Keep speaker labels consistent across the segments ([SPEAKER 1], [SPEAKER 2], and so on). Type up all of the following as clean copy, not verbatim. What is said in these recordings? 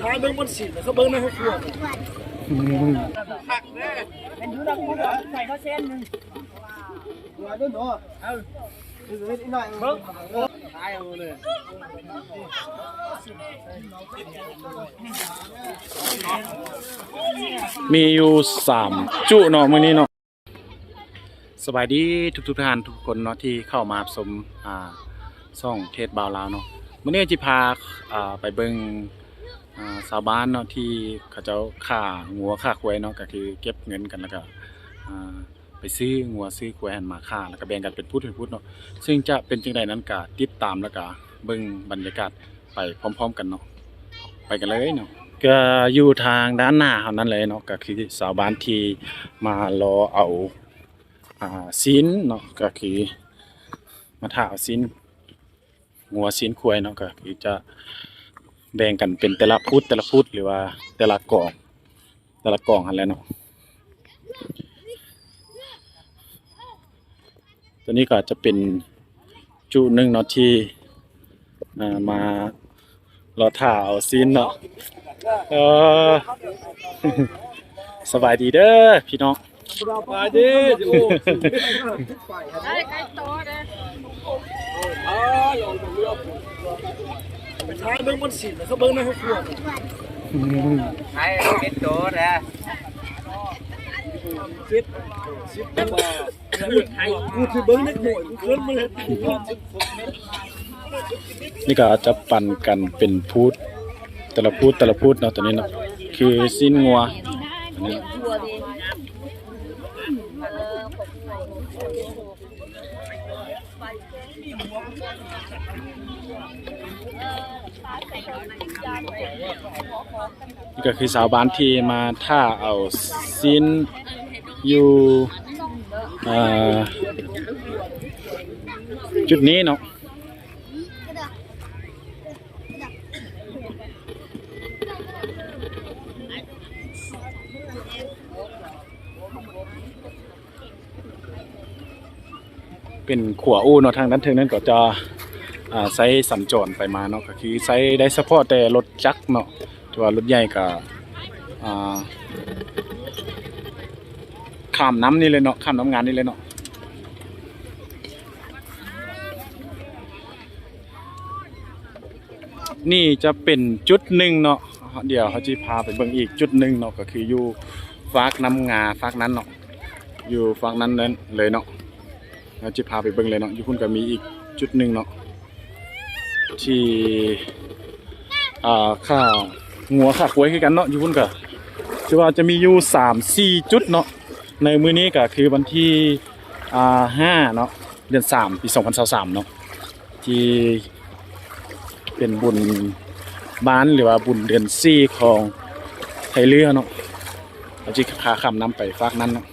[SPEAKER 1] ท้ายเบิ้งบนสีเขาเบิ้งในห้องครัว
[SPEAKER 2] เป็นยูดังคนใส่เขาเส้นหนึ่งมาด้วยหนูนิดหน่อยเบิ้งตายเอาเลย
[SPEAKER 3] มีอยู่3จุเนาะมื้อนี้เนาะสบายดีทุกท่านทุกคนเนาะที่เข้ามาชมช่องเทศบาวลาวเนาะมื้อนี้จะพาไปเบิ่งชาวบ้านเนาะที่เขาเจ้าฆ่างัวฆ่าควายเนาะก็คือเก็บเงินกันแล้วก็ไปซื้องัวซื้อควายหันมาฆ่าแล้วก็แบ่งกันเป็นพุทธเนาะซึ่งจะเป็นจังไดนั้นก็ติดตามแล้วก็เบิ่งบรรยากาศไปพร้อมๆกันเนาะไปกันเลยเนาะก็อยู่ทางด้านหน้าเท่านั้นเลยเนาะก็คือชาวบ้านที่มารอเอาศีลเนาะก็คือมาถ่าเอาศีลงัวศีลควายเนาะก็คือจะแบ่งกันเป็นแต่ละพุทธหรือว่าแต่ละกองหั่นแหละเนาะตัวนี้ก็จะเป็นจุหนึ่งเนาะที่มารอถ่าเอาศีลเนาะสบายดีเด้อพี่น้อง
[SPEAKER 1] สบายดีโอ้
[SPEAKER 2] ได้ใกล้โตเลย
[SPEAKER 1] ลองดูไปท้ายเบิ้งบนสีเขาเบิ้งในห้องครัว
[SPEAKER 2] ใครเป็นโตเลย
[SPEAKER 1] ซิดว่ากูคือเบิ้งเล็กหน่อยกูเคลื่อนมาเลย
[SPEAKER 3] นี่ก็จะปั่นกันเป็นพุทธแต่ละพุทธเนาะตัวนี้เนาะคือศีลงัวอันนี้นี่ก็คือสาวบ้านที่มาท่าเอาศีลอยู่จุดนี้เนาะเป็นขัวอู้เนาะทางด้านเทิงนั้นก็จะใช้สัญจรไปมาเนาะก็คือใช้ได้เฉพาะแต่รถจักรเนาะแต่ว่ารถใหญ่ก็ข้ามน้ำนี่เลยเนาะข้ามน้ำงานนี่เลยเนาะนี่จะเป็นจุดหนึ่งเนาะเดี๋ยวเขาจะพาไปเบิ่งอีกจุดหนึ่งเนาะก็คืออยู่ฟากน้ำงาฟากนั้นเนาะอยู่ฟากนั้นเลยเนาะเราจะพาไปเบิ่งเลยเนาะอยู่คุณก็มีอีกจุดหนึ่งเนาะที่ข้างัวข้าควายคือกันเนาะอยู่คุณก็คือว่าจะมีอยู่3-4จุดเนาะในมื้อนี้ก็คือวันที่5เนาะเดือน3ปี2023เนาะที่เป็นบุญบ้านหรือว่าบุญเดือน4ของไทยเรือเนาะเราจะพาข้ามน้ำไปฟากนั้นเนาะ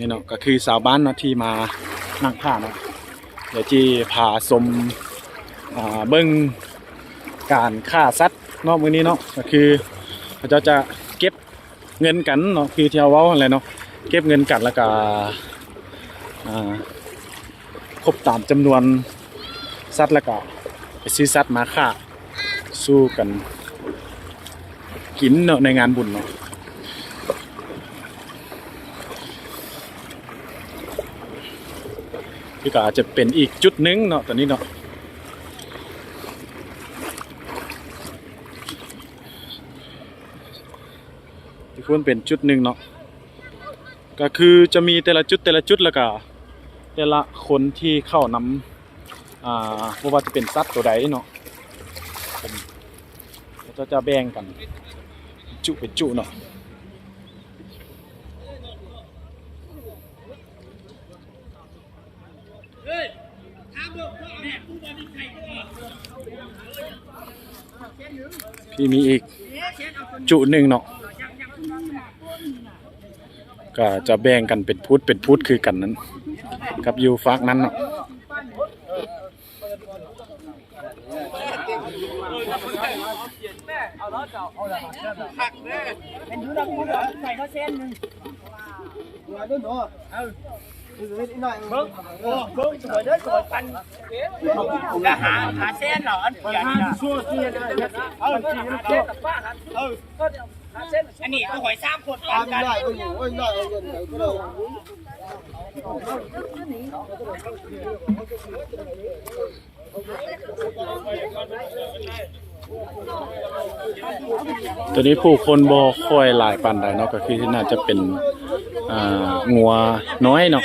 [SPEAKER 3] นี่เนาะก็คือสาวบ้านเนาะที่มานั่งผ้าเนาะเดี๋ยวจีพาชมเบิ้งการฆ่าสัตว์เนาะมื้อนี้เนาะก็คือเขาจะเก็บเงินกันเนาะคือที่เอาเว้าอะไรเนาะเก็บเงินกันแล้วก็ครบตามจำนวนสัตว์แล้วก็ไปซื้อสัตว์มาฆ่าสู้กันกินเนาะในงานบุญเนาะที่ก็อาจจะเป็นอีกจุดหนึ่งเนาะตอนนี้เนาะที่ควรเป็นจุดหนึ่งเนาะก็คือจะมีแต่ละจุดแล้วก็แต่ละคนที่เข้านำว่าจะเป็นสัตว์ตัวใดเนาะจะแบ่งกันจุเป็นจุเนาะที่มีอีกจุหนึ่งเนาะก็จะแบ่งกันเป็นพุทธคือกันนั้นกับยูฟากนั้นเนาะ
[SPEAKER 2] เป็นยูดังคนใส่เขาเส้นหนึ่งมาด้วยหนู อีหน่อยเบิ้งสวยเด้อสวยปันจะหาเส้นเหรออันนี้นะอันนี้หอย3คนปันกันได้ก็อยู่หน่อยเอาเงินไหนก็ได้
[SPEAKER 3] ตัวนี้ผู้คนบ่ค่อยหลายปานใดเนาะก็คือน่าจะเป็นงัวน้อยเนาะ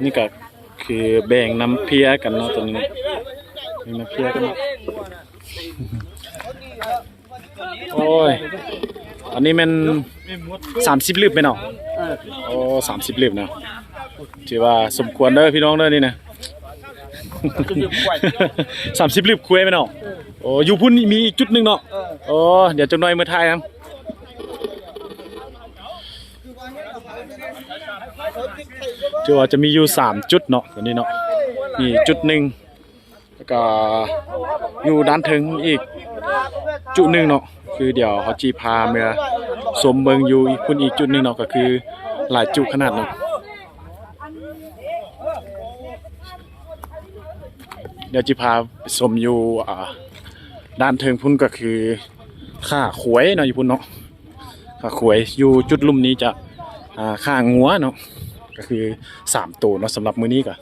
[SPEAKER 3] นี่ก็คือแบ่งน้ำเพียกันเนาะตัวนี้มีน้ำเพียกันโอ้ยอันนี้มัน30 ลิตรไปเนาะโอ้30 ลิตรนะถือว่าสมควรเด้อพี่น้องเด้อนี่นะ30 ลิตรคุยไปเนาะโอ้อยู่พุ่นมีอีกจุดนึงเนาะโอ้เดี๋ยวจังหน่อยมื้อท้ายครับถือว่าจะมีอยู่3จุดเนาะตัวนี้เนาะนี่จุดหนึ่งแล้วก็อยู่ด้านถึงอีกจุดหนึ่งเนาะคือเดี๋ยวเขาจีพาเมื่อสมเบิงอยู่อีกพุ่นอีกจุดหนึ่งเนาะก็คือหลายจุดขนาดเนาะเดี๋ยวจีพาสมอยู่ด้านถึงพุ่นก็คือข่าขวยเนาะอยู่พุ่นเนาะข่าขวยอยู่จุดลุ่มนี้จะข่างัวเนาะก็คือ3ตัวเนาะสำหรับมื้อนี้ก็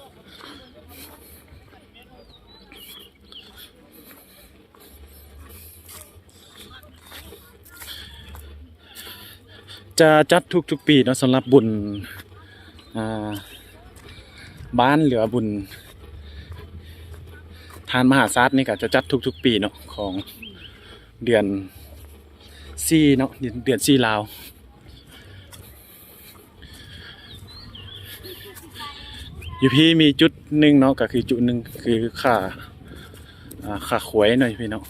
[SPEAKER 3] จะจัดทุกปีเนาะสำหรับบุญบ้านหรือบุญทานมหาศาลนี่ก็จะจัดทุกปีเนาะของเดือน4เนาะเดือน4ลาวอยู่พี่มีจุดหนึ่งเนาะก็คือจุดหนึ่งคือข่าขวยหน่อยพี่เนาะ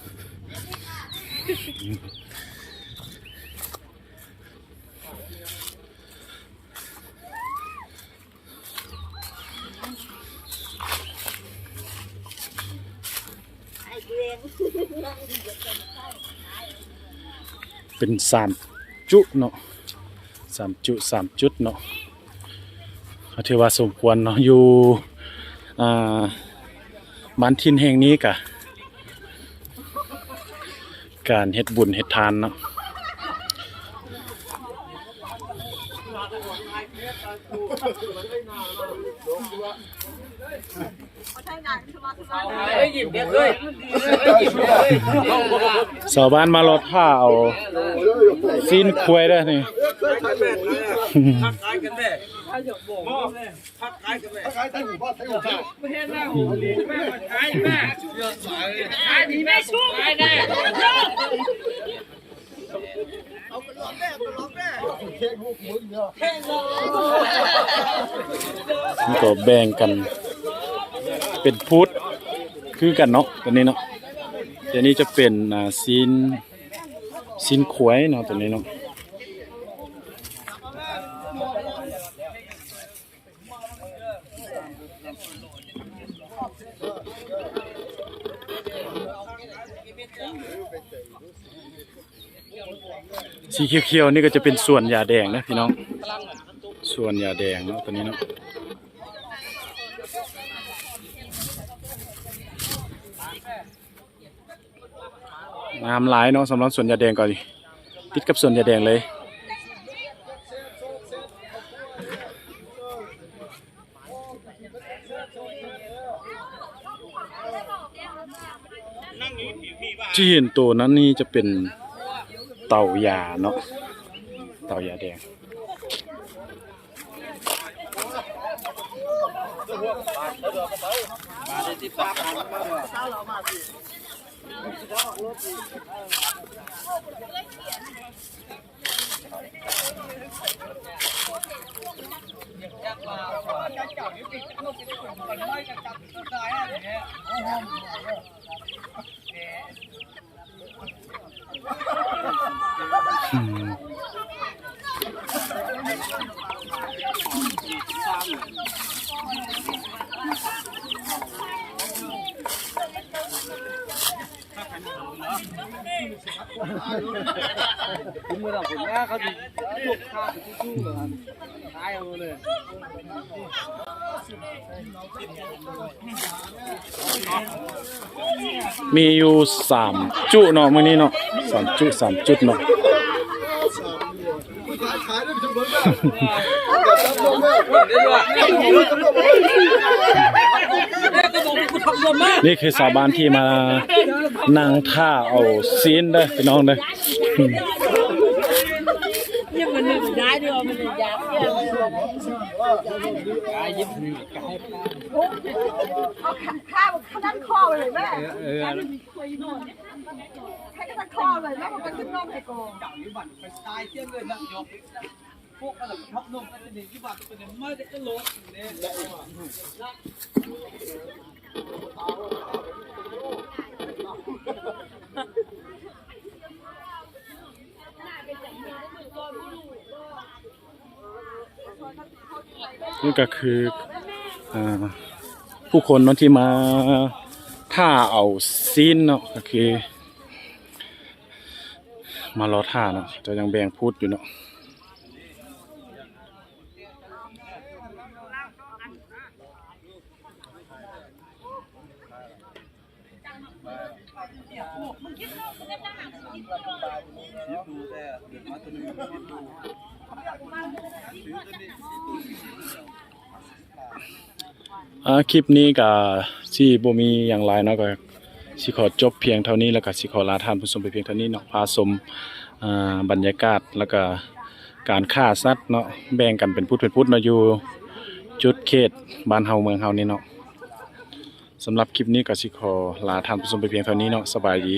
[SPEAKER 3] เป็น3จุเนาะ3จุดเนาะถือว่าสมควรเนาะอยู่บ้านทินแห่งนี้กะการเฮ็ดบุญเฮ็ดทานเนาะชาวบ้านมารถผ้าเอาซีนควายได้นี่นี่ก็แบ่งกันเป็นพุทธคือกันเนาะตัวนี้เนาะเดี๋ยวนี้จะเป็นซีนขวยเนาะตัวนี้เนาะสีเขียวๆนี่ก็จะเป็นส่วนยาแดงนะพี่น้องส่วนยาแดงเนาะตัวนี้เนาะงามหลายเนาะสำหรับส่วนยาแดงก่อนติดกับส่วนยาแดงเลยที่เห็นตัวนั้นนี่จะเป็นเต่ายาเนาะเต่ายาแดง อืม
[SPEAKER 2] คุณมือเราผมเนี่ยเขาจะพวกข้าจะชู้ๆเหรอครับตายเอาเลย
[SPEAKER 3] มีอยู่3จุเนาะมื้อนี้เนาะ3จุดเนาะ
[SPEAKER 1] ขายได้เป็นจำนวนมาก
[SPEAKER 3] นี่คือสาวบ้านที่มานั่งท่าเอาซีนเด้อพี่น้องเด้อ
[SPEAKER 4] nhưng mà mình đái đưa mình giảmข้าวดันคอเลยแม่ให้ก็ดันคอเลยแม่มันขึ้นน้องไอ้โกงตายเที่ยงเลยนะยกพวกอะไรทับนมอันนี้ที่บ้านเป็นไม่ได้ก็ลดเนี่ย
[SPEAKER 3] นี่ก็คือผู้คนเนาะที่มาท่าเอาซีนเนาะก็คือมารอท่าเนาะจะยังแบ่งพูดอยู่เนาะคลิปนี้ก็สิบ่มีอย่างไรเนาะก็สิขอจบเพียงเท่านี้แล้วก็สิขอลาท่านผู้ชมไปเพียงเท่านี้เนาะพาชมบรรยากาศแล้วก็การฆ่าสัตว์เนาะแบ่งกันเป็นพุทธเนาะอยู่จุดเขตบ้านเฮาเมืองเฮานี่เนาะสำหรับคลิปนี้ก็สิขอลาท่านผู้ชมไปเพียงเท่านี้เนาะสบายดี